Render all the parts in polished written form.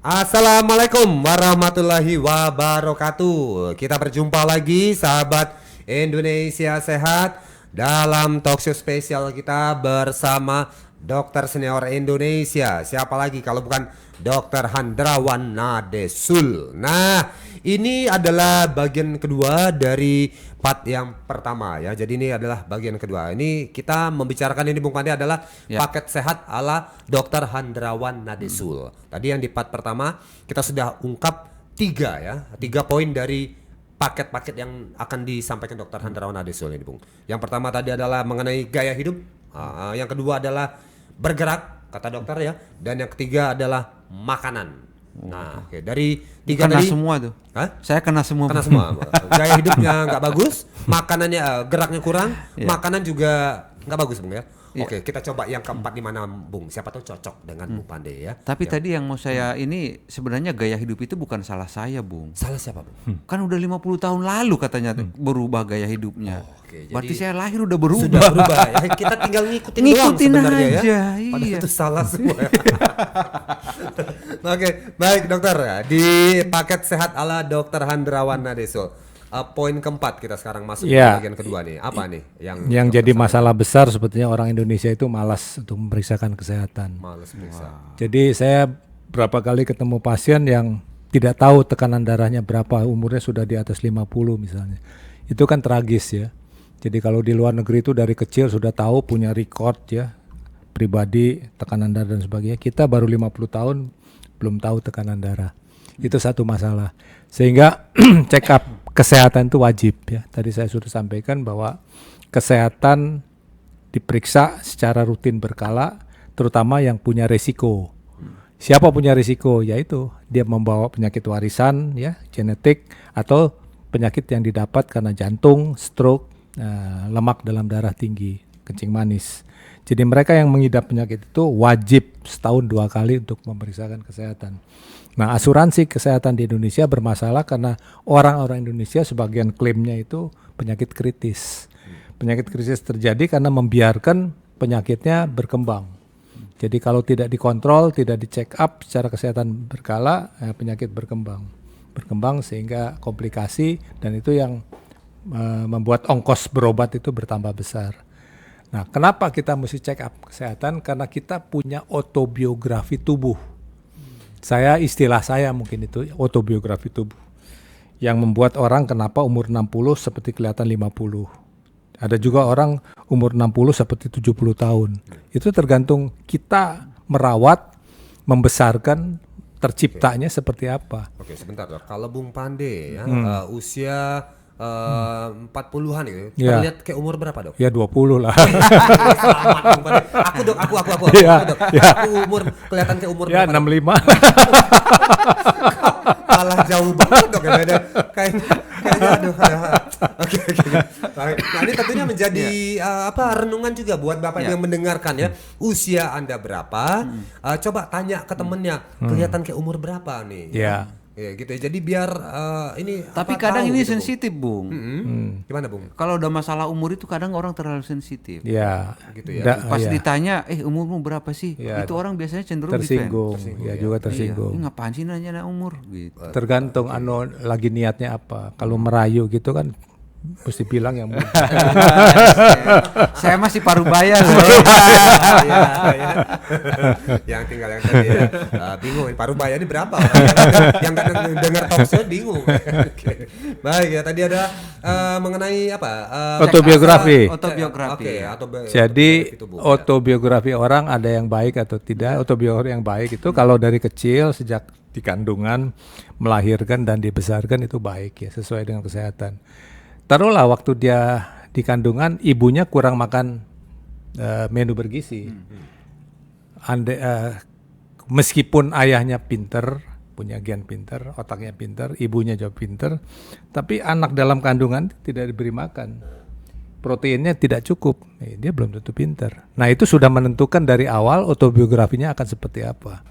Assalamualaikum warahmatullahi wabarakatuh. Kita berjumpa lagi sahabat Indonesia Sehat dalam talkshow spesial kita bersama dokter senior Indonesia. Siapa lagi kalau bukan Dr. Handrawan Nadesul. Nah, ini adalah bagian kedua dari part yang pertama ya. Jadi ini adalah bagian kedua. Ini kita membicarakan ini Bung Pandi adalah paket sehat ala Dr. Handrawan Nadesul. Tadi yang di part pertama kita sudah ungkap 3 poin dari paket-paket yang akan disampaikan Dr. Handrawan Nadesul ini Bung. Yang pertama tadi adalah mengenai gaya hidup. Yang kedua adalah bergerak kata dokter ya. Dan yang ketiga adalah makanan. Nah, oke. Dari tiga kena tadi semua tuh. Hah? Saya kena semua. Kena semua. Gaya hidupnya nggak bagus, makanannya geraknya kurang, makanan juga nggak bagus Bung ya. Oke, kita coba yang keempat di mana Bung? Siapa tahu cocok dengan Bung Pandey ya. Tapi tadi yang mau saya ini sebenarnya gaya hidup itu bukan salah saya, Bung. Salah siapa Bung? Kan udah 50 tahun lalu katanya berubah gaya hidupnya. Oke, Berarti jadi saya lahir udah berubah. sudah berubah ya. Kita tinggal ngikutin doang Ngikutin sebenarnya aja, ya. iya. Padahal itu salah semua. Oke, baik dokter. Di paket sehat ala Dr. Handrawan Nadesul. Poin keempat kita sekarang masuk ke bagian kedua nih. Apa nih yang jadi masalah besar sebetulnya orang Indonesia itu malas untuk memeriksakan kesehatan. males periksa? Jadi saya berapa kali ketemu pasien yang tidak tahu tekanan darahnya berapa, umurnya sudah di atas 50 misalnya. Itu kan tragis ya. Jadi kalau di luar negeri itu dari kecil sudah tahu, punya record ya, pribadi, tekanan darah dan sebagainya. Kita baru 50 tahun belum tahu tekanan darah. Itu satu masalah. Sehingga check up kesehatan itu wajib ya. Tadi saya sudah sampaikan bahwa kesehatan diperiksa secara rutin berkala, terutama yang punya risiko. Siapa punya risiko? Yaitu dia membawa penyakit warisan ya, genetik, atau penyakit yang didapat karena jantung, stroke, lemak dalam darah tinggi, kencing manis. Jadi mereka yang mengidap penyakit itu wajib setahun 2 kali untuk memeriksakan kesehatan. Nah, asuransi kesehatan di Indonesia bermasalah karena orang-orang Indonesia sebagian klaimnya itu penyakit kritis. Penyakit kritis terjadi karena membiarkan penyakitnya berkembang. Jadi kalau tidak dikontrol, tidak dicek up secara kesehatan berkala, penyakit berkembang. Berkembang sehingga komplikasi, dan itu yang membuat ongkos berobat itu bertambah besar. Nah, kenapa kita mesti check up kesehatan? Karena kita punya autobiografi tubuh. Istilah saya mungkin itu autobiografi tubuh. Yang membuat orang kenapa umur 60 seperti kelihatan 50. Ada juga orang umur 60 seperti 70 tahun. Itu tergantung kita merawat, membesarkan, terciptanya seperti apa. Oke, sebentar dok. Kalau Bung Pandey ya, usia 40-an gitu. Terlihat kayak umur berapa dok? Ya 20 lah. Selamat Bung Pandey. Aku dok. Aku dok. Aku umur kelihatan kayak umur Ya berapa? 65. Kalah jauh banget dok ya beda. Kayaknya aduh. Oke. Baik. Nah, ini tentunya menjadi renungan juga buat Bapak yang mendengarkan ya. Usia Anda berapa? Coba tanya ke temennya, kelihatan kayak umur berapa nih? Ya. Ya gitu ya. Jadi biar ini Tapi apa, kadang tahu ini gitu, Bung. sensitif, Bung. Gimana Bung? Kalau udah masalah umur itu kadang orang terlalu sensitif. Ya. Gitu ya. Pas ya. ditanya, umurmu berapa sih? Ya, Itu orang biasanya cenderung tersinggung. Ya juga defend. tersinggung. Ini ngapain sih nanya umur? Gitu. Tergantung lagi niatnya apa. Kalau merayu gitu kan mesti bilang yang muda. Saya masih Parubaya loh. Iya. Yang tinggal yang tadi ya. Bingung Parubaya ini berapa orang yang dengar talk show bingung. Oke. Baik ya, tadi ada mengenai apa? Autobiografi. Autobiografi. Oke, Jadi tubuh, ya. autobiografi orang ada yang baik atau tidak. Autobiografi yang baik itu kalau dari kecil sejak di kandungan, melahirkan dan dibesarkan itu baik ya, sesuai dengan kesehatan. Taruhlah waktu dia di kandungan ibunya kurang makan menu bergizi. Meskipun ayahnya pinter, punya gen pinter, otaknya pinter, ibunya juga pinter, tapi anak dalam kandungan tidak diberi makan. Proteinnya tidak cukup, dia belum tentu pinter. Nah, itu sudah menentukan dari awal autobiografinya akan seperti apa.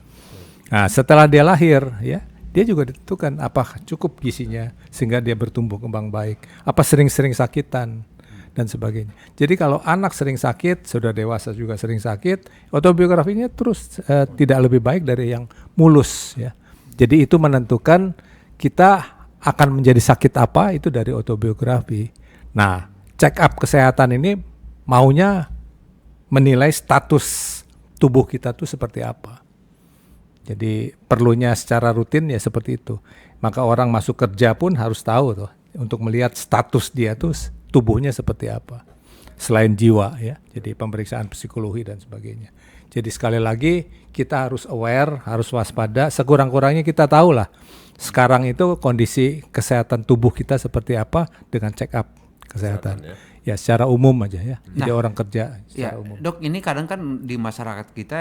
Nah, setelah dia lahir ya, dia juga ditentukan apa cukup gizinya sehingga dia bertumbuh kembang baik, apa sering-sering sakitan dan sebagainya. Jadi kalau anak sering sakit, sudah dewasa juga sering sakit, autobiografinya terus tidak lebih baik dari yang mulus ya. Jadi itu menentukan kita akan menjadi sakit apa itu dari autobiografi. Nah, check up kesehatan ini maunya menilai status tubuh kita tuh seperti apa. Jadi perlunya secara rutin ya seperti itu. Maka orang masuk kerja pun harus tahu tuh untuk melihat status dia tuh tubuhnya seperti apa. Selain jiwa ya. Jadi pemeriksaan psikologi dan sebagainya. Jadi sekali lagi kita harus aware, harus waspada. Sekurang-kurangnya kita tahu lah sekarang itu kondisi kesehatan tubuh kita seperti apa dengan check up kesehatan. Ya secara umum aja ya. Jadi orang kerja secara umum. Dok, ini kadang kan di masyarakat kita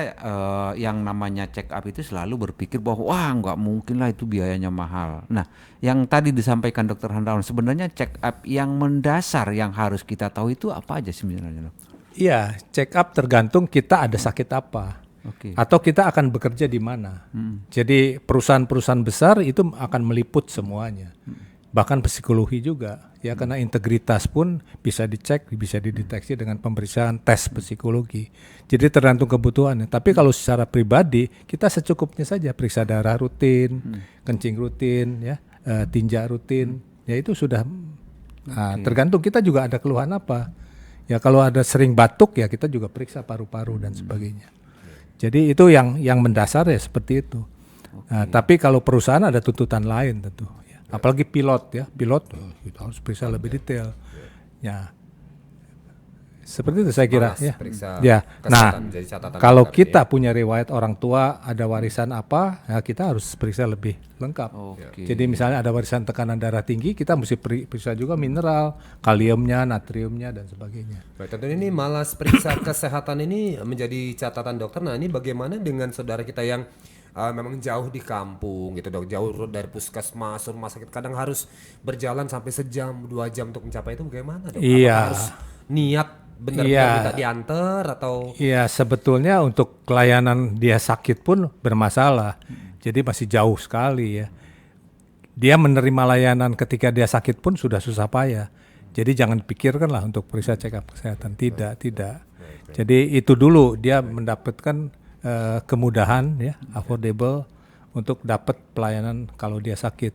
yang namanya check up itu selalu berpikir bahwa wah nggak mungkin lah itu biayanya mahal. Nah, yang tadi disampaikan Dokter Hendrawan, sebenarnya check up yang mendasar yang harus kita tahu itu apa aja sebenarnya, Dok? Iya, check up tergantung kita ada sakit apa. Atau kita akan bekerja di mana. Jadi perusahaan-perusahaan besar itu akan meliput semuanya. Bahkan psikologi juga. Ya karena integritas pun bisa dicek, bisa dideteksi dengan pemeriksaan tes psikologi. Jadi tergantung kebutuhannya. Tapi kalau secara pribadi kita secukupnya saja periksa darah rutin, kencing rutin, ya, tinja rutin. Ya itu sudah. Nah, tergantung kita juga ada keluhan apa. Ya kalau ada sering batuk ya kita juga periksa paru-paru dan sebagainya. Jadi itu yang mendasar ya seperti itu. Nah, tapi kalau perusahaan ada tuntutan lain tentu. Ya. Apalagi pilot kita harus periksa lebih detail. Ya, seperti itu saya kira. Ya. Nah, kalau kita punya riwayat orang tua ada warisan apa, ya kita harus periksa lebih lengkap. Jadi misalnya ada warisan tekanan darah tinggi, kita mesti periksa juga mineral, kaliumnya, natriumnya dan sebagainya. Baik, tentunya ini malas periksa kesehatan ini menjadi catatan dokter. Nah, ini bagaimana dengan saudara kita yang memang jauh di kampung gitu dok, jauh dari puskesmas, rumah sakit, kadang harus berjalan sampai sejam, 2 jam untuk mencapai itu, bagaimana dok? Iya. Apakah harus niat benar-benar minta diantar atau? Iya, sebetulnya untuk pelayanan dia sakit pun bermasalah. Jadi masih jauh sekali ya. Dia menerima layanan ketika dia sakit pun sudah susah payah. Jadi jangan pikirkanlah untuk periksa check up kesehatan. Tidak. Jadi itu dulu dia mendapatkan kemudahan ya, affordable untuk dapat pelayanan kalau dia sakit.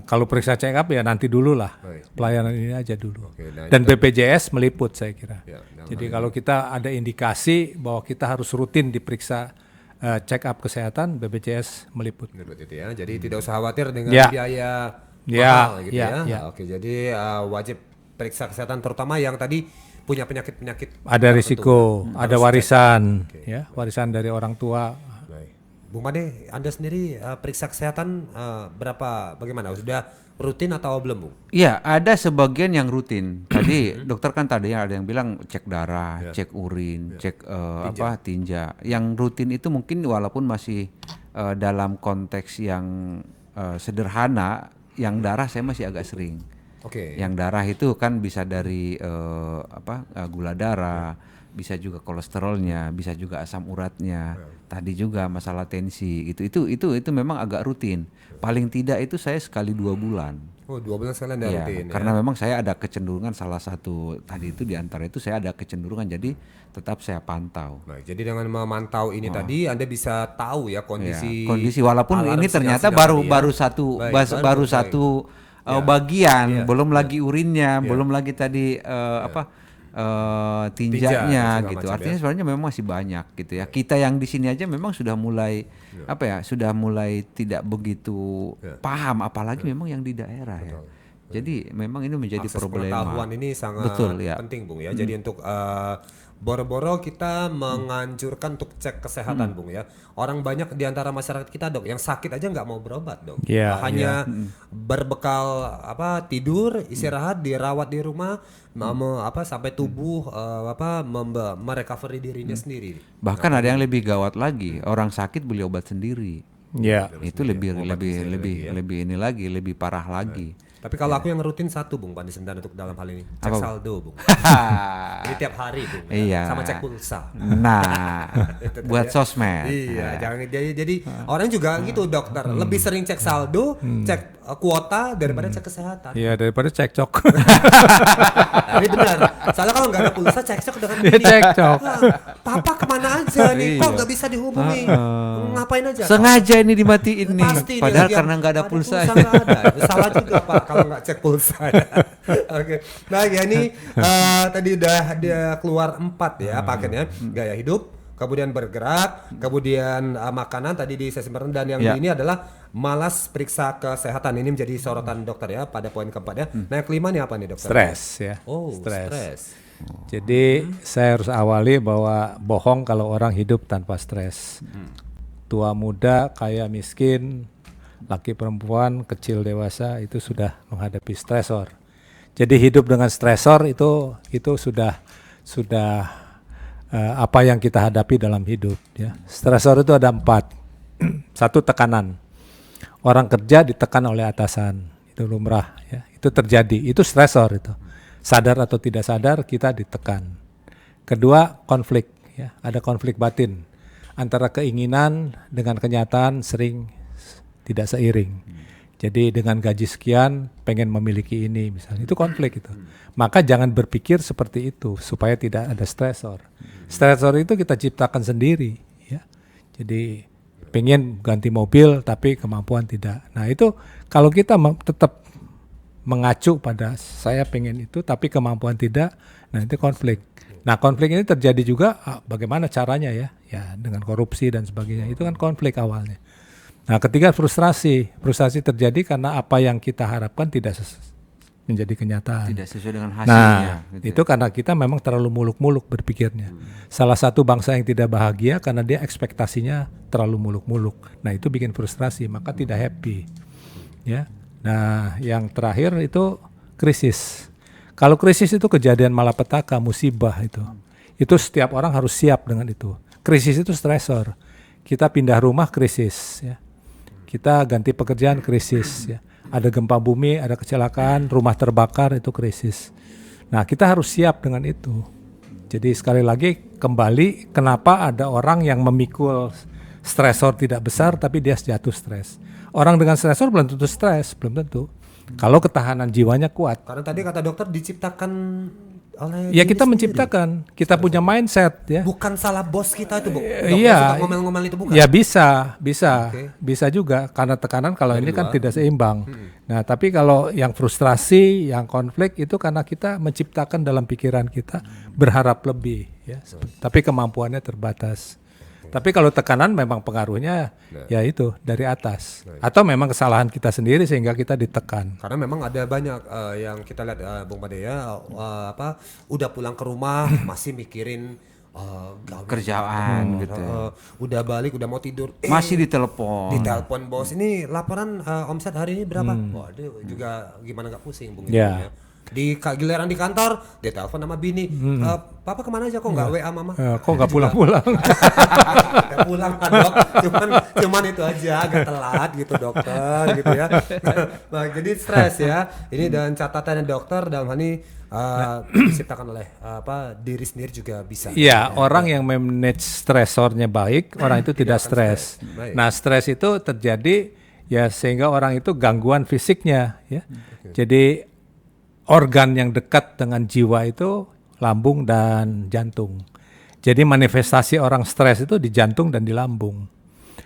Kalau periksa check up ya nanti dulu lah, pelayanan ini aja dulu. Dan BPJS meliput saya kira. Jadi kalau kita ada indikasi bahwa kita harus rutin diperiksa check up kesehatan, BPJS meliput. Jadi tidak usah khawatir dengan biaya mahal gitu ya. Oke, jadi wajib periksa kesehatan terutama yang tadi punya penyakit-penyakit. Ada risiko, ada warisan, ya, warisan dari orang tua. Bung Made, Anda sendiri periksa kesehatan bagaimana? Sudah rutin atau belum, Bung? Iya, ada sebagian yang rutin. Tadi dokter kan tadi ada yang bilang cek darah, cek urin, cek tinja. Yang rutin itu mungkin walaupun masih dalam konteks yang sederhana, yang darah saya masih agak sering. Yang darah itu kan bisa dari gula darah, bisa juga kolesterolnya, bisa juga asam uratnya. Tadi juga masalah tensi itu memang agak rutin. Paling tidak itu saya sekali 2 bulan. Oh, 2 bulan sekali Anda rutin. Karena memang saya ada kecenderungan salah satu tadi itu diantara itu saya ada kecenderungan, jadi tetap saya pantau. Baik, jadi dengan memantau ini tadi Anda bisa tahu ya kondisi walaupun ini ternyata baru satu bagian, belum lagi urinnya, belum lagi tadi tinjanya gitu. Artinya sebenarnya memang masih banyak gitu ya. Kita yang di sini aja memang sudah mulai sudah mulai tidak begitu paham, apalagi memang yang di daerah ya. Jadi memang ini menjadi problema. Pengetahuan ini sangat penting, Bung ya. Jadi untuk boro-boro kita menganjurkan untuk cek kesehatan, Bung ya. Orang banyak di antara masyarakat kita, Dok, yang sakit aja nggak mau berobat, Dok. Hanya berbekal tidur, istirahat, dirawat di rumah, sampai tubuh merecovery dirinya sendiri. Bahkan ada yang lebih gawat lagi, orang sakit beli obat sendiri. Itu lebih parah lagi. Tapi kalau aku yang rutin satu, Bung Pandi Sendana, untuk dalam hal ini cek saldo, Bung. Ini tiap hari, Bung. Sama cek pulsa. Nah, buat sosmed. Iya, jangan jadi orang juga gitu, dokter. Lebih sering cek saldo, cek kuota daripada cek kesehatan. Iya, daripada cekcok. Ini benar. Soalnya kalau nggak ada pulsa cekcok dengan Dia cekcok. Papa kemana aja nih? Kok Iya. nggak bisa dihubungi? Ngapain aja? Sengaja ini dimatiin nih. Pasti dia Padahal lagi karena nggak ada pulsa. nggak ada. Salah juga Pak kalau nggak cek pulsa. Oke. Nah ya ini tadi udah dia keluar 4 ya paketnya. Gaya hidup, kemudian bergerak, kemudian makanan tadi di sesi pertama, dan yang Ya. ini adalah malas periksa kesehatan. Ini menjadi sorotan dokter ya pada poin keempat ya. Nah yang kelima nih apa nih dokter? Stres ya. Oh, stres. Jadi saya harus awali bahwa bohong kalau orang hidup tanpa stres. Tua muda, kaya miskin, laki perempuan, kecil dewasa itu sudah menghadapi stresor. Jadi hidup dengan stresor itu sudah apa yang kita hadapi dalam hidup ya. Stresor itu ada 4. Satu, tekanan. Orang kerja ditekan oleh atasan, itu lumrah ya. Itu terjadi, itu stresor itu. Sadar atau tidak sadar kita ditekan. Kedua, konflik ya. Ada konflik batin antara keinginan dengan kenyataan sering tidak seiring. Jadi dengan gaji sekian pengen memiliki ini misalnya, itu konflik itu. Maka jangan berpikir seperti itu supaya tidak ada stresor. Stresor itu kita ciptakan sendiri ya. Jadi pengen ganti mobil tapi kemampuan tidak. Nah itu kalau kita tetap mengacu pada saya pengen itu tapi kemampuan tidak, nah itu konflik. Nah konflik ini terjadi juga bagaimana caranya ya dengan korupsi dan sebagainya, itu kan konflik awalnya. Nah ketiga, frustrasi terjadi karena apa yang kita harapkan tidak menjadi kenyataan. Tidak sesuai dengan hasilnya. Nah itu karena kita memang terlalu muluk-muluk berpikirnya. Salah satu bangsa yang tidak bahagia karena dia ekspektasinya terlalu muluk-muluk. Nah itu bikin frustrasi, maka tidak happy ya. Nah, yang terakhir itu krisis. Kalau krisis itu kejadian malapetaka, musibah itu. Itu setiap orang harus siap dengan itu. Krisis itu stresor. Kita pindah rumah, krisis ya. Kita ganti pekerjaan, krisis ya. Ada gempa bumi, ada kecelakaan, rumah terbakar, itu krisis. Nah, kita harus siap dengan itu. Jadi sekali lagi kembali, kenapa ada orang yang memikul stresor tidak besar tapi dia jatuh stres. Orang dengan stresor belum tentu stres, belum tentu. Kalau ketahanan jiwanya kuat. Karena tadi kata dokter diciptakan oleh Ya diri kita sendiri. menciptakan, kita punya mindset ya. Bukan salah bos kita itu, Bu. Iya. Suka ngomel-ngomel itu bukan. Ya bisa Oke. bisa juga karena tekanan kalau Dari ini kan luar. tidak seimbang. Nah, tapi kalau yang frustrasi, yang konflik itu karena kita menciptakan dalam pikiran kita berharap lebih ya. Tapi kemampuannya terbatas. Tapi kalau tekanan memang pengaruhnya ya itu dari atas. Atau memang kesalahan kita sendiri sehingga kita ditekan. Karena memang ada banyak yang kita lihat Bung Pade ya, udah pulang ke rumah masih mikirin gawe, Kerjaan gitu. udah balik, udah mau tidur, Masih ditelepon. ditelepon bos, ini laporan omset hari ini berapa? Waduh, juga gimana nggak pusing Bung Ya. ya. Di giliran di kantor dia telepon sama bini, papa kemana aja kok nggak WA mama? Kok nggak pulang-pulang? Nggak pulang kan dok, cuman itu aja agak telat gitu dokter gitu ya. Nah, jadi stres ya. Ini dan catatannya dokter dalam hal ini diciptakan oleh diri sendiri juga bisa. Iya, orang yang manage stresornya baik, orang itu tidak stres. Baik. Nah, stres itu terjadi ya sehingga orang itu gangguan fisiknya ya. Jadi organ yang dekat dengan jiwa itu lambung dan jantung. Jadi manifestasi orang stres itu di jantung dan di lambung.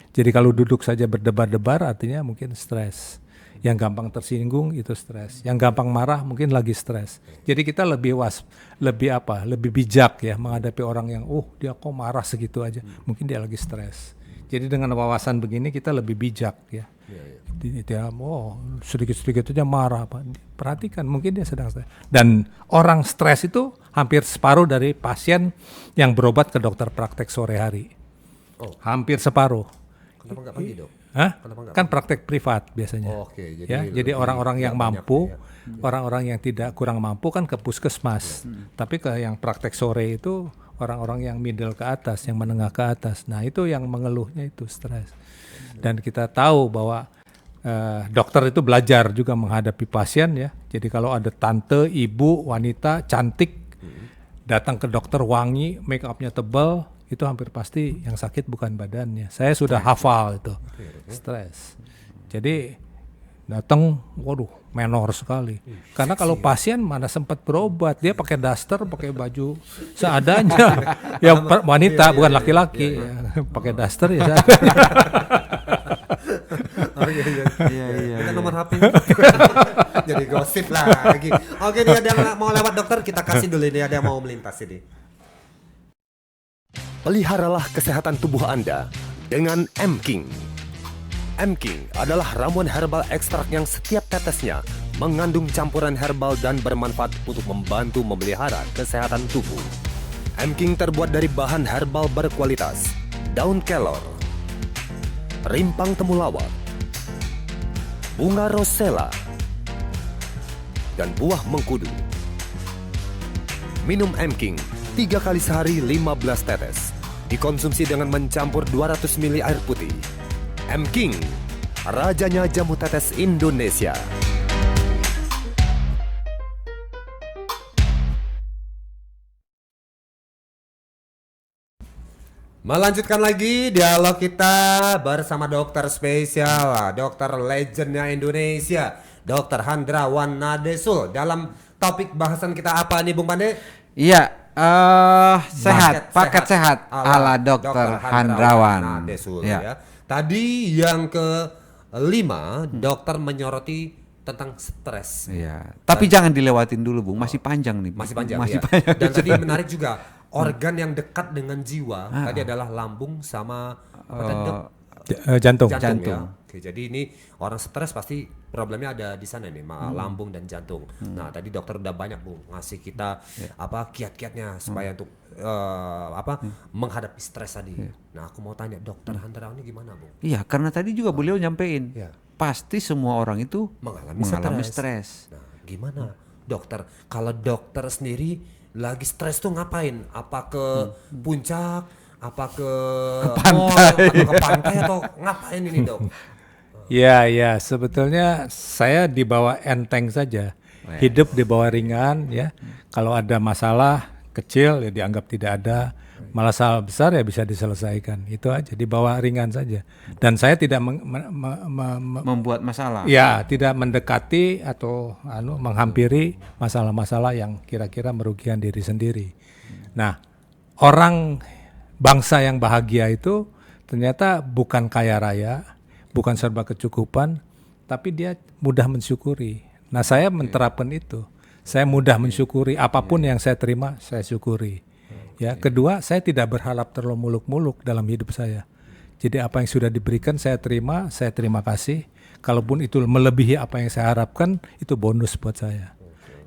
Jadi kalau duduk saja berdebar-debar artinya mungkin stres. Yang gampang tersinggung itu stres. Yang gampang marah mungkin lagi stres. Jadi kita lebih lebih bijak ya menghadapi orang yang dia kok marah segitu aja. Mungkin dia lagi stres. Jadi dengan wawasan begini kita lebih bijak ya. Dia sedikit-sedikit aja marah Pak. Perhatikan mungkin dia sedang stres. Dan orang stres itu hampir separuh dari pasien yang berobat ke dokter praktek sore hari. Hampir separuh. Kenapa nggak pagi dok? Hah? Kenapa nggak Kan praktek privat biasanya. Oke, Jadi orang-orang yang mampu, orang-orang yang tidak kurang mampu kan ke puskesmas. Tapi ke yang praktek sore itu orang-orang yang middle ke atas, yang menengah ke atas. Nah itu yang mengeluhnya itu stres. Dan kita tahu bahwa dokter itu belajar juga menghadapi pasien ya. Jadi kalau ada tante, ibu, wanita cantik datang ke dokter wangi, make upnya tebal, itu hampir pasti yang sakit bukan badannya. Saya sudah hafal itu, stres. Jadi Datang, waduh, menor sekali. Karena kalau pasien mana sempat berobat, dia pakai daster, pakai baju seadanya. Ya wanita, bukan laki-laki. Ya, pakai daster ya seadanya. Oh iya. Iya. Kita nomor HP. Jadi gosip lagi. Oke, dia ada yang mau lewat dokter, kita kasih dulu ini, ada yang mau melintas ini. Peliharalah kesehatan tubuh Anda dengan M-King. M-King adalah ramuan herbal ekstrak yang setiap tetesnya mengandung campuran herbal dan bermanfaat untuk membantu memelihara kesehatan tubuh. M-King terbuat dari bahan herbal berkualitas, daun kelor, rimpang temulawak, bunga rosella, dan buah mengkudu. Minum M-King 3 kali sehari 15 tetes. Dikonsumsi dengan mencampur 200 ml air putih. M-King, rajanya jamu tetes Indonesia. Melanjutkan lagi dialog kita bersama dokter spesial, dokter legendnya Indonesia, Dr. Handrawan Nadesul. Dalam topik bahasan kita apa nih Bung Pande? Iya, paket sehat ala Dr. Handrawan. Nadesul Ya. ya. Tadi yang ke-5 dokter menyoroti tentang stres. Iya. Tapi jangan dilewatin dulu, Bung. Masih panjang nih. Masih panjang Masih ya. panjang. Dan tadi menarik juga organ yang dekat dengan jiwa tadi adalah lambung sama apa tadi, Dok? Jantung. Jantung. Ya. Oke, jadi ini orang stres pasti problemnya ada di sana nih, lambung dan jantung. Nah, tadi dokter udah banyak Bu ngasih kita apa kiat-kiatnya supaya untuk menghadapi stres tadi. Nah, aku mau tanya dokter Handrawan ini gimana, Bu? Iya, karena tadi juga beliau nyampein. Iya. Pasti semua orang itu Mengalami stres. Nah, gimana dokter? Kalau dokter sendiri lagi stres tuh ngapain? Apa ke puncak? Apa ke mall? Atau ke pantai atau ngapain ini, Dok? Ya, sebetulnya saya di bawah enteng saja. Hidup di bawah ringan ya. Kalau ada masalah kecil ya dianggap tidak ada. Masalah besar ya bisa diselesaikan. Itu aja, di bawah ringan saja. Dan saya tidak Membuat masalah. ya tidak mendekati atau menghampiri masalah-masalah yang kira-kira merugikan diri sendiri. Nah, orang bangsa yang bahagia itu ternyata bukan kaya raya, bukan serba kecukupan, tapi dia mudah mensyukuri. Nah, saya menerapkan itu. Saya mudah mensyukuri apapun yang saya terima, saya syukuri. Ya, kedua, saya tidak berharap terlalu muluk-muluk dalam hidup saya. Jadi apa yang sudah diberikan saya terima kasih. Kalaupun itu melebihi apa yang saya harapkan, itu bonus buat saya.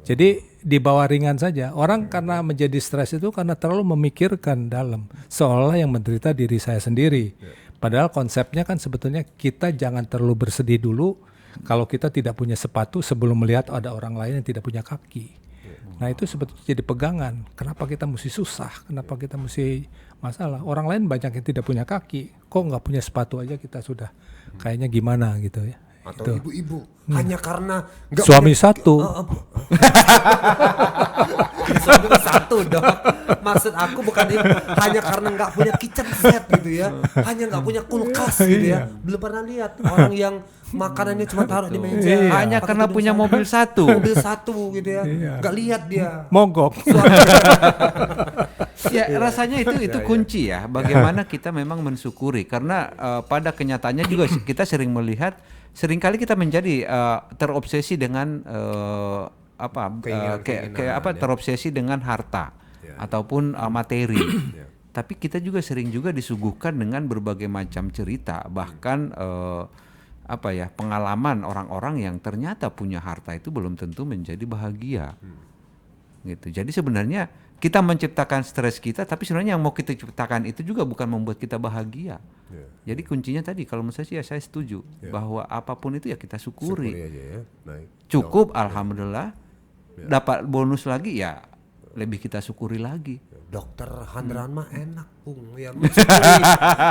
Jadi di bawah ringan saja. Orang karena menjadi stres itu karena terlalu memikirkan dalam, seolah yang menderita diri saya sendiri. Padahal konsepnya kan sebetulnya kita jangan terlalu bersedih dulu kalau kita tidak punya sepatu sebelum melihat ada orang lain yang tidak punya kaki. Nah, itu sebetulnya jadi pegangan. Kenapa kita mesti susah? Kenapa kita mesti masalah? Orang lain banyak yang tidak punya kaki. Kok nggak punya sepatu aja kita sudah kayaknya gimana gitu ya. Atau Itu. ibu-ibu hanya karena nggak Suami punya, satu. Suami satu, Dok. Maksud aku bukan hanya karena nggak punya kitchen set gitu ya, hanya nggak punya kulkas gitu ya. Belum pernah lihat orang yang makanannya cuma taruh di meja. Hanya pakai karena tudung punya sana. mobil satu. Mobil satu gitu ya. Nggak lihat dia. Mogok. Ya, rasanya itu kunci ya. Bagaimana kita memang mensyukuri, karena pada kenyataannya juga kita sering melihat, seringkali kita menjadi terobsesi dengan terobsesi dengan harta ataupun materi. Tapi kita juga sering juga disuguhkan dengan berbagai macam cerita, bahkan pengalaman orang-orang yang ternyata punya harta itu belum tentu menjadi bahagia. Gitu. Jadi sebenarnya kita menciptakan stres kita, tapi sebenarnya yang mau kita ciptakan itu juga bukan membuat kita bahagia. Jadi kuncinya tadi kalau menurut saya sih saya setuju bahwa apapun itu ya kita syukuri. Aja ya. Baik. Cukup, alhamdulillah. Dapat bonus lagi ya lebih kita syukuri lagi. Dokter Handrawan mah enak, Bung. Ya, mensyukuri.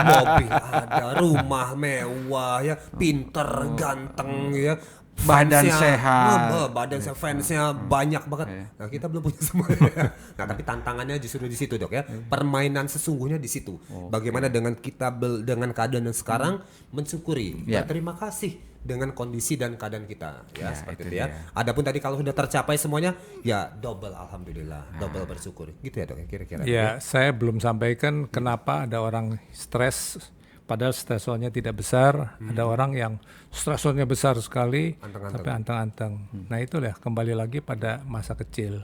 Mobil ada, rumah mewah ya, pinter, ganteng ya. Badan sehat. Badan sehat, fansnya banyak banget. Nah, kita belum punya semuanya. Nah, tapi tantangannya justru di situ, Dok ya. Permainan sesungguhnya di situ. Bagaimana dengan kita dengan keadaan yang sekarang mensyukuri, berterima kasih dengan kondisi dan keadaan kita ya, seperti itu itu ya. Adapun tadi kalau sudah tercapai semuanya ya double alhamdulillah, double bersyukur. Gitu ya Dok kira-kira. Ya, saya belum sampaikan kenapa ada orang stres padahal stresornya tidak besar, ada orang yang stresornya besar sekali sampai anteng-anteng. Nah, itulah kembali lagi pada masa kecil.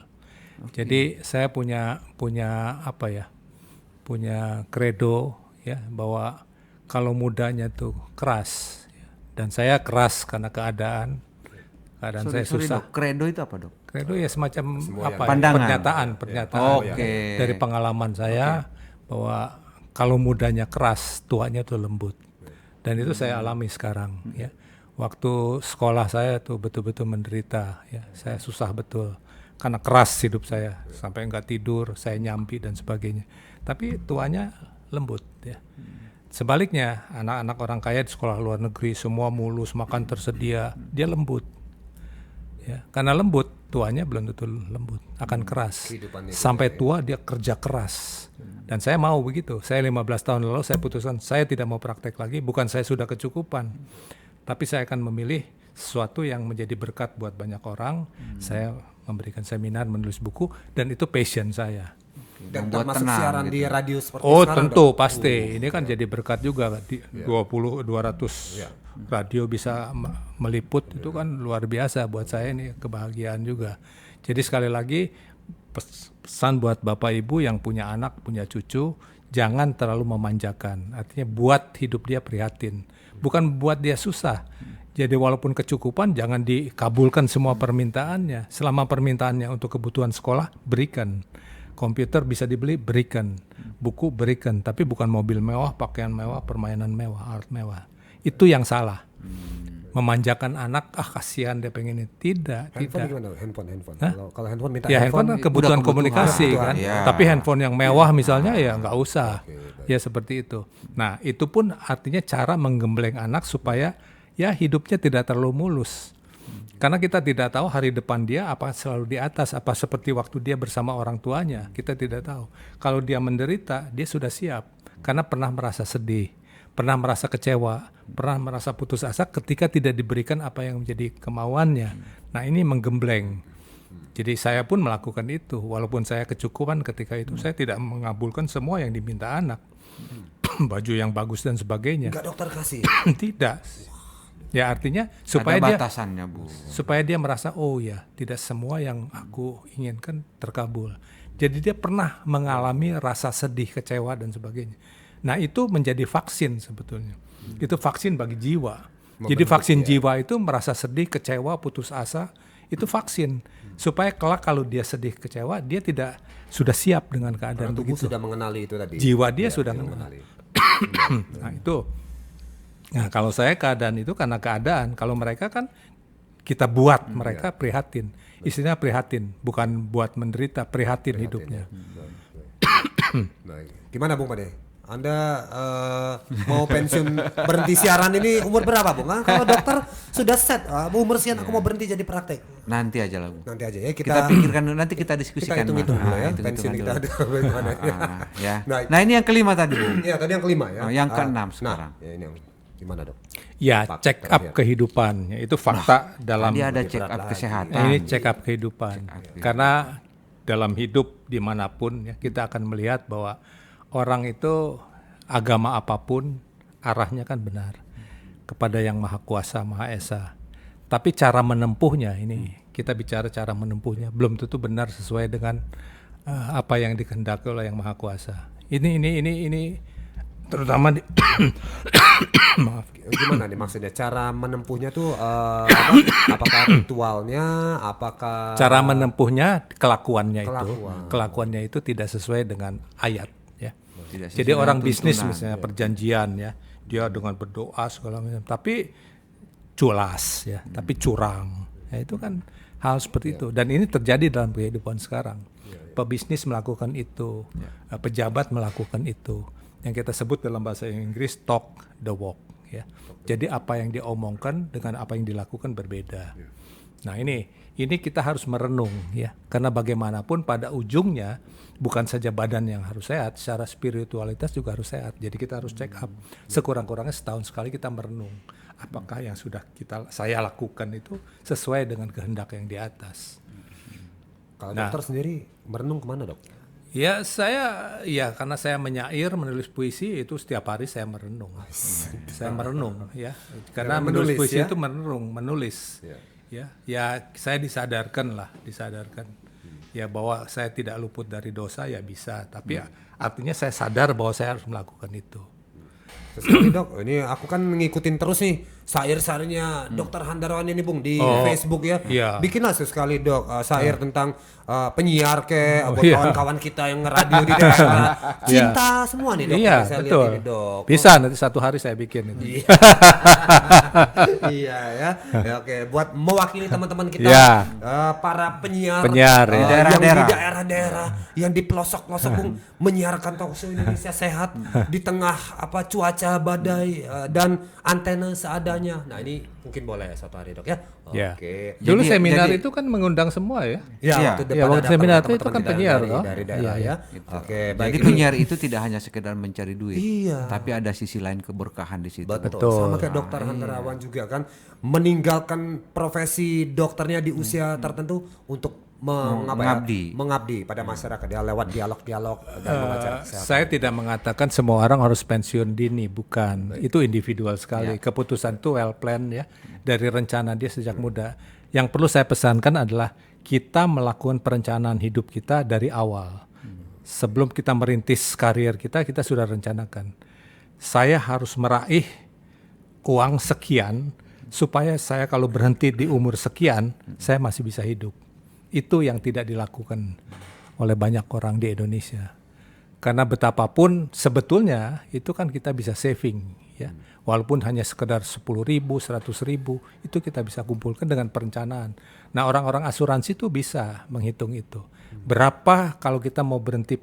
Jadi saya punya apa ya? Punya kredo ya bahwa kalau mudanya tuh keras ya. Dan saya keras karena keadaan saya susah. Dok, kredo itu apa Dok? Kredo ya semacam apa ya, Pandangan. pernyataan Oke. dari pengalaman saya bahwa kalau mudanya keras, tuanya tuh lembut. Dan itu saya alami sekarang ya. Waktu sekolah saya tuh betul-betul menderita ya. Saya susah betul karena keras hidup saya sampai enggak tidur, saya nyampi dan sebagainya. Tapi tuanya lembut ya. Sebaliknya, anak-anak orang kaya di sekolah luar negeri semua mulus, makan tersedia, dia lembut. Ya, karena lembut, tuanya belum tentu lembut, akan keras. Sampai tua dia kerja keras. Dan saya mau begitu. Saya 15 tahun lalu saya putuskan saya tidak mau praktek lagi, bukan saya sudah kecukupan. Tapi saya akan memilih sesuatu yang menjadi berkat buat banyak orang. Saya memberikan seminar, menulis buku, dan itu passion saya. Dan Membuat termasuk tenang siaran gitu. di radio seperti Oh sekarang, tentu Dok. pasti, ini kan jadi berkat juga di 200 radio bisa meliput itu kan luar biasa buat saya, ini kebahagiaan juga. Jadi sekali lagi pesan buat Bapak Ibu yang punya anak, punya cucu, jangan terlalu memanjakan. Artinya buat hidup dia prihatin, bukan buat dia susah. Jadi walaupun kecukupan jangan dikabulkan semua permintaannya. Selama permintaannya untuk kebutuhan sekolah, berikan. Komputer bisa dibeli, berikan. Buku berikan, tapi bukan mobil mewah, pakaian mewah, permainan mewah, alat mewah. Itu yang salah. Memanjakan anak, kasihan dia pengen ini. Tidak, Handphone tidak. gimana? Handphone. Kalau handphone minta Ya handphone kan kebutuhan komunikasi kan. ya. Tapi handphone yang mewah misalnya ya nggak usah. Ya seperti itu. Nah itu pun artinya cara menggembleng anak supaya ya hidupnya tidak terlalu mulus. Karena kita tidak tahu hari depan dia apa selalu di atas, apa seperti waktu dia bersama orang tuanya, kita tidak tahu. Kalau dia menderita, dia sudah siap. Karena pernah merasa sedih, pernah merasa kecewa, pernah merasa putus asa ketika tidak diberikan apa yang menjadi kemauannya. Nah ini menggembleng. Jadi saya pun melakukan itu, walaupun saya kecukupan ketika itu, saya tidak mengabulkan semua yang diminta anak. Baju yang bagus dan sebagainya. Enggak dokter kasih. Tidak. Ya artinya supaya Ada dia batasannya Bu. supaya dia merasa oh ya tidak semua yang aku inginkan terkabul. Jadi dia pernah mengalami rasa sedih, kecewa dan sebagainya. Nah itu menjadi vaksin sebetulnya. Itu vaksin bagi jiwa. Jadi vaksin jiwa itu merasa sedih, kecewa, putus asa, itu vaksin. Supaya kelak kalau dia sedih, kecewa, dia tidak sudah siap dengan keadaan Tubuh begitu. sudah mengenali itu tadi. Jiwa dia sudah mengenali. Nah itu. Nah kalau saya keadaan itu karena keadaan. Kalau mereka kan kita buat mereka prihatin. Istilahnya prihatin, bukan buat menderita, prihatin hidupnya. Baik. Gimana Bung Pade? Anda mau pensiun berhenti siaran ini umur berapa Bung? Kalau dokter sudah set, umur sekian aku mau berhenti jadi praktek. Nanti aja lah Bu. Nanti aja ya Kita pikirkan dulu, nanti kita kita diskusikan. hitung-hitung dulu ya hitung-hitungan pensiun kita dulu. ada bagaimana ya. Ya. Nah, Nah ini yang kelima tadi Bu. iya tadi yang kelima ya. Oh, yang keenam sekarang. Nah, ya ini yang gimana Dok? Ya Fakta check up terakhir. kehidupan. Itu fakta dalam. Tadi ada check up kesehatan. Ini check up kehidupan. Karena dalam hidup dimanapun ya, kita akan melihat bahwa orang itu agama apapun arahnya kan benar kepada yang Maha Kuasa, Maha Esa. Tapi cara menempuhnya ini kita bicara cara menempuhnya belum tentu benar sesuai dengan apa yang dikehendaki oleh yang Maha Kuasa. Ini terutama di maaf. Gimana nih maksudnya cara menempuhnya tuh apakah ritualnya, apakah Cara menempuhnya kelakuannya itu tidak sesuai dengan ayat ya. Tidak Jadi sesuai orang dengan bisnis tuntunan. misalnya perjanjian ya, dia dengan berdoa segala macam, tapi culas ya, tapi curang. Ya, itu kan hal seperti itu dan ini terjadi dalam kehidupan sekarang. Pebisnis melakukan itu, pejabat melakukan itu. Yang kita sebut dalam bahasa Inggris talk the walk ya. Jadi apa yang diomongkan dengan apa yang dilakukan berbeda. Nah, ini kita harus merenung ya. Karena bagaimanapun pada ujungnya bukan saja badan yang harus sehat, secara spiritualitas juga harus sehat. Jadi kita harus check up. Sekurang-kurangnya setahun sekali kita merenung. apakah yang sudah saya lakukan itu sesuai dengan kehendak yang di atas. Kalau dokter sendiri merenung kemana, Dok? Ya karena saya menyair, menulis puisi itu setiap hari saya merenung. Saya merenung ya. Karena menulis puisi itu menulis. Ya saya disadarkan. Ya bahwa saya tidak luput dari dosa ya bisa, tapi artinya saya sadar bahwa saya harus melakukan itu. Sekali Dok, ini aku kan ngikutin terus nih syair-syairnya Dokter Handarawan ini Bung di Facebook ya. Iya. Bikinlah sekali Dok syair tentang penyiar buat kawan-kawan kita yang ngeradio di daerah. Cinta semua nih Dok. Iya, saya betul. lihat ini, Dok. Bisa nanti satu hari saya bikin itu. Iya ya. Oke, buat mewakili teman-teman kita para penyiar ya. yang di daerah-daerah yang di pelosok-pelosok Bung menyiarkan talkshow Indonesia Sehat di tengah cuaca badai dan antena seadanya. Nah, ini mungkin boleh satu hari Dok ya. Oke. Dulu seminar itu kan mengundang semua ya. Waktu seminar itu kan penyiar dari daerah ya. Oke, Jadi penyiar itu tidak hanya sekedar mencari duit, tapi ada sisi lain keberkahan di situ. Betul. Sama kayak Dokter Handarawan juga kan meninggalkan profesi dokternya di usia tertentu untuk mengabdi pada masyarakat dia lewat dialog-dialog dan mengajar kesehatan. Saya tidak mengatakan semua orang harus pensiun dini, bukan. Itu individual sekali. Keputusan itu well plan ya dari rencana dia sejak muda. Yang perlu saya pesankan adalah kita melakukan perencanaan hidup kita dari awal. Sebelum kita merintis karier kita sudah rencanakan. Saya harus meraih uang sekian supaya saya kalau berhenti di umur sekian, saya masih bisa hidup. Itu yang tidak dilakukan oleh banyak orang di Indonesia. Karena betapapun sebetulnya itu kan kita bisa saving ya. Walaupun hanya sekedar 10.000, 100.000 itu kita bisa kumpulkan dengan perencanaan. Nah, orang-orang asuransi itu bisa menghitung itu. Berapa kalau kita mau berhenti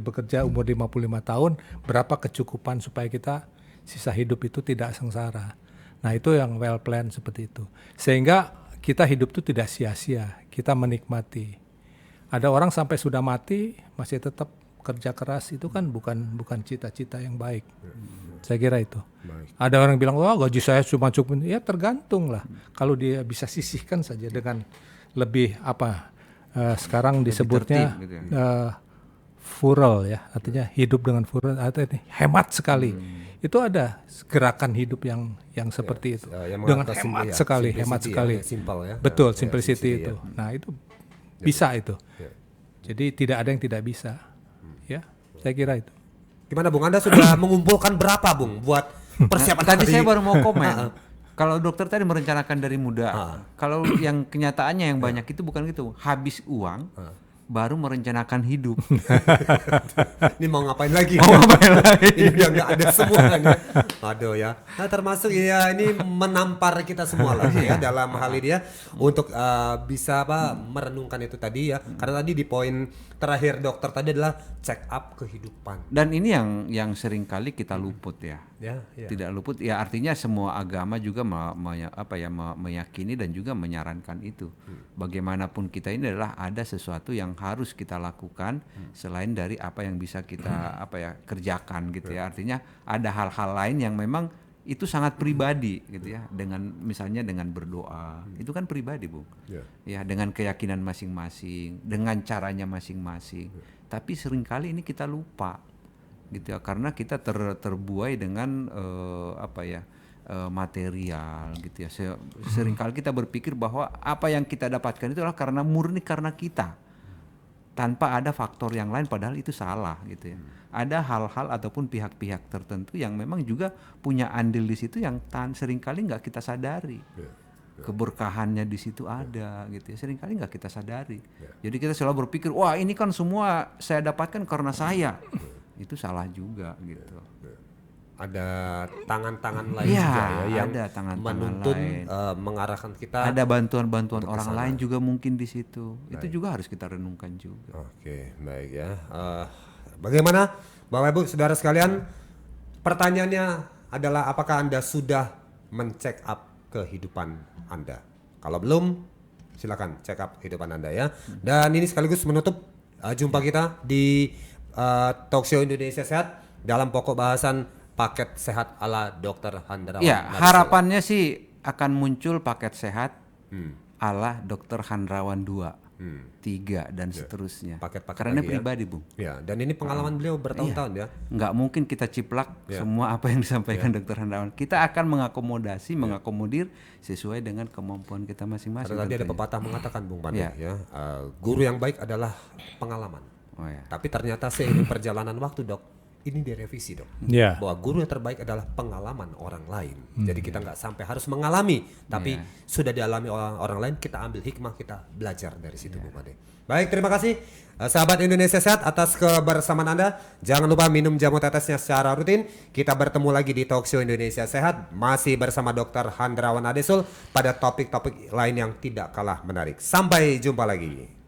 bekerja umur 55 tahun, berapa kecukupan supaya kita sisa hidup itu tidak sengsara. Nah, itu yang well plan seperti itu. Sehingga kita hidup itu tidak sia-sia, kita menikmati. Ada orang sampai sudah mati masih tetap kerja keras, itu kan bukan cita-cita yang baik. Saya kira itu. Ada orang bilang, wah gaji saya cuma cukup, ya tergantung lah. Kalau dia bisa sisihkan saja dengan lebih sekarang disebutnya tertib, gitu fural ya, artinya hidup dengan fural, artinya hemat sekali. Itu ada gerakan hidup yang seperti itu dengan hemat sekali. Simple ya. Betul, simplicity itu. Nah, itu bisa itu. Jadi tidak ada yang tidak bisa. Ya, saya kira itu. Gimana Bung? Anda sudah mengumpulkan berapa Bung buat persiapan Tadi saya baru mau komen. Kalau dokter tadi merencanakan dari muda. Kalau yang kenyataannya yang banyak itu bukan gitu. Habis uang baru merencanakan hidup. Ini mau ngapain lagi? Ini udah nggak ada semuanya. Aduh ya. Nah, termasuk ya ini menampar kita semua lah ya dalam hal ini ya untuk bisa merenungkan itu tadi ya. Karena tadi di poin terakhir dokter tadi adalah check up kehidupan. Dan ini yang sering kali kita luput ya. Tidak luput ya, artinya semua agama juga meyakini dan juga menyarankan itu. Bagaimanapun kita ini adalah ada sesuatu yang harus kita lakukan selain dari apa yang bisa kita kerjakan gitu ya. Artinya ada hal-hal lain yang memang itu sangat pribadi gitu ya, dengan misalnya dengan berdoa. Itu kan pribadi, Bung. Ya, dengan keyakinan masing-masing, dengan caranya masing-masing. Tapi seringkali ini kita lupa gitu ya, karena kita terbuai dengan material gitu ya. Seringkali kita berpikir bahwa apa yang kita dapatkan itu adalah murni karena kita, tanpa ada faktor yang lain, padahal itu salah gitu ya. Ada hal-hal ataupun pihak-pihak tertentu yang memang juga punya andil di situ yang seringkali nggak kita sadari. Keberkahannya di situ ada gitu ya, seringkali nggak kita sadari. Jadi kita selalu berpikir, wah ini kan semua saya dapatkan karena saya. Itu salah juga gitu. Ada tangan-tangan lain juga ya yang ada tangan-tangan menuntun lain. Mengarahkan kita. Ada bantuan-bantuan orang lain juga mungkin di situ. Itu juga harus kita renungkan juga. Oke, baik ya. Bagaimana Bapak Ibu Saudara sekalian? Pertanyaannya adalah apakah Anda sudah men-check up kehidupan Anda? Kalau belum, silakan check up kehidupan Anda ya. Dan ini sekaligus menutup jumpa kita di Talkshow Indonesia Sehat dalam pokok bahasan paket sehat ala Dokter Handrawan? Ya, harapannya sih akan muncul paket sehat ala Dokter Handrawan 2, 3 dan seterusnya. Paket-paket Karena lagi ya. pribadi, Bung. Ya, dan ini pengalaman beliau bertahun-tahun ya. Nggak mungkin kita ciplak semua apa yang disampaikan Dokter Handrawan. Kita akan mengakomodasi, mengakomodir sesuai dengan kemampuan kita masing-masing. Karena tadi ada tentunya. pepatah mengatakan Bung Pandey Ya. ya, guru yang baik adalah pengalaman. Oh ya. Tapi ternyata seiring perjalanan waktu Dok, ini direvisi Dok. Ya. Bahwa guru yang terbaik adalah pengalaman orang lain. Jadi kita nggak sampai harus mengalami, tapi sudah dialami orang lain, kita ambil hikmah, kita belajar dari situ Bung Pandey. Baik, terima kasih sahabat Indonesia Sehat atas kebersamaan Anda. Jangan lupa minum jamu tetesnya secara rutin. Kita bertemu lagi di Talkshow Indonesia Sehat masih bersama Dr. Handrawan Adesul pada topik-topik lain yang tidak kalah menarik. Sampai jumpa lagi.